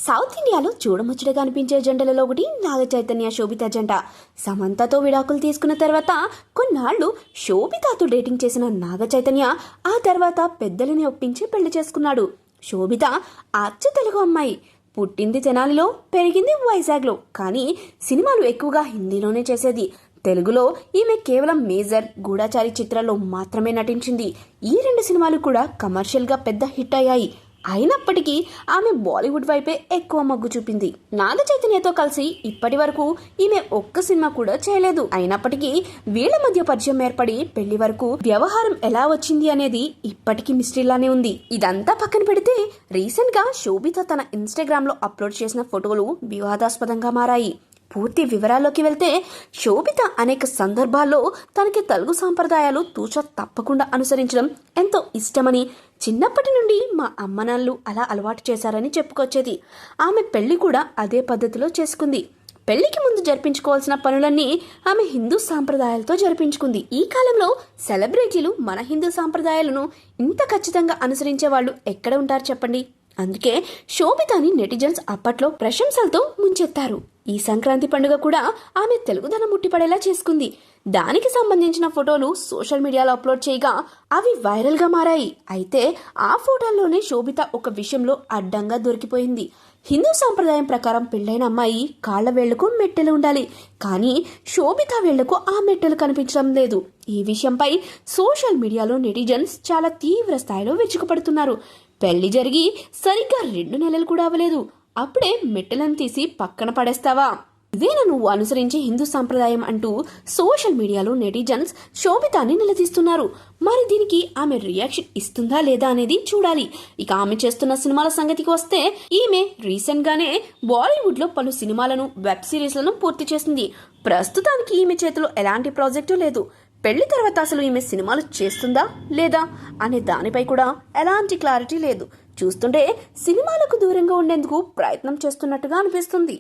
South ఇండియాలో చూడముచ్చటగా అనిపించే జంటలలో ఒకటి నాగ చైతన్య శోభిత జంట. సమంతతో విడాకులు తీసుకున్న తర్వాత కొన్నాళ్లు శోభితతో డేటింగ్ చేసిన నాగ చైతన్య ఆ తర్వాత పెద్దలని ఒప్పించి పెళ్లి చేసుకున్నాడు. శోభిత అచ్చ తెలుగు అమ్మాయి. పుట్టింది తెనాలిలో, పెరిగింది వైజాగ్లో. కానీ సినిమాలు ఎక్కువగా హిందీలోనే చేసేది. తెలుగులో ఈమె కేవలం మేజర్, గూఢాచారి చిత్రాల్లో మాత్రమే నటించింది. ఈ 2 సినిమాలు కూడా కమర్షియల్గా పెద్ద హిట్ అయ్యాయి. అయినప్పటికీ ఆమె బాలీవుడ్ వైపే ఎక్కువ మొగ్గు చూపింది. నాగ చైతన్యతో కలిసి ఇప్పటి వరకు ఈమె ఒక్క సినిమా కూడా చేయలేదు. అయినప్పటికీ వీళ్ల మధ్య పరిచయం ఏర్పడి పెళ్లి వరకు వ్యవహారం ఎలా వచ్చింది అనేది ఇప్పటికీ మిస్టరీలానే ఉంది. ఇదంతా పక్కన పెడితే రీసెంట్ గా శోభిత తన ఇన్స్టాగ్రామ్ లో అప్లోడ్ చేసిన ఫోటోలు వివాదాస్పదంగా మారాయి. పూర్తి వివరాల్లోకి వెళ్తే, శోభిత అనేక సందర్భాల్లో తనకి తెలుగు సాంప్రదాయాలు తూచ తప్పకుండా అనుసరించడం ఎంతో ఇష్టమని, చిన్నప్పటి నుండి మా అమ్మనాన్నలు అలా అలవాటు చేశారని చెప్పుకొచ్చేది. ఆమె పెళ్లి కూడా అదే పద్ధతిలో చేసుకుంది. పెళ్లికి ముందు జరిపించుకోవాల్సిన పనులన్నీ ఆమె హిందూ సాంప్రదాయాలతో జరిపించుకుంది. ఈ కాలంలో సెలబ్రిటీలు మన హిందూ సాంప్రదాయాలను ఇంత ఖచ్చితంగా అనుసరించే వాళ్ళు ఎక్కడ ఉంటారు చెప్పండి. అందుకే శోభితని నెటిజన్స్ అప్పట్లో ప్రశంసలతో ముంచెత్తారు. ఈ సంక్రాంతి పండుగ కూడా ఆమె తెలుగుదనం ముట్టిపడేలా చేసుకుంది. దానికి సంబంధించిన ఫోటోలు సోషల్ మీడియాలో అప్లోడ్ చేయగా అవి వైరల్ గా మారాయి. అయితే ఆ ఫోటోల్లోనే శోభిత ఒక విషయంలో అడ్డంగా దొరికిపోయింది. హిందూ సాంప్రదాయం ప్రకారం పెళ్లైన అమ్మాయి కాళ్ల వేళ్లకు మెట్టెలు ఉండాలి. కానీ శోభిత వేళ్లకు ఆ మెట్టెలు కనిపించడం లేదు. ఈ విషయంపై సోషల్ మీడియాలో నెటిజన్స్ చాలా తీవ్ర స్థాయిలో విరుచుకుపడుతున్నారు. పెళ్లి జరిగి సరిగ్గా 2 నెలలు కూడా అవ్వలేదు, అప్పుడే మెట్టెలను తీసి పక్కన పడేస్తావా? ఇదేనా నువ్వు అనుసరించే హిందూ సాంప్రదాయం అంటూ సోషల్ మీడియాలో నెటిజన్స్ శోభితాని నిలదీస్తున్నారు. మరి దీనికి ఆమె రియాక్షన్ ఇస్తుందా లేదా అనేది చూడాలి. ఇక ఆమె చేస్తున్న సినిమాల సంగతికి వస్తే, ఈమె రీసెంట్ గానే బాలీవుడ్ లో పలు సినిమాలను, వెబ్ సిరీస్లను పూర్తి చేసింది. ప్రస్తుతానికి ఈమె చేతిలో ఎలాంటి ప్రాజెక్టు లేదు. పెళ్లి తర్వాత అసలు ఈమె సినిమాలు చేస్తుందా లేదా అనే దానిపై కూడా ఎలాంటి క్లారిటీ లేదు. చూస్తుంటే సినిమాలకు దూరంగా ఉండేందుకు ప్రయత్నం చేస్తున్నట్టుగా అనిపిస్తుంది.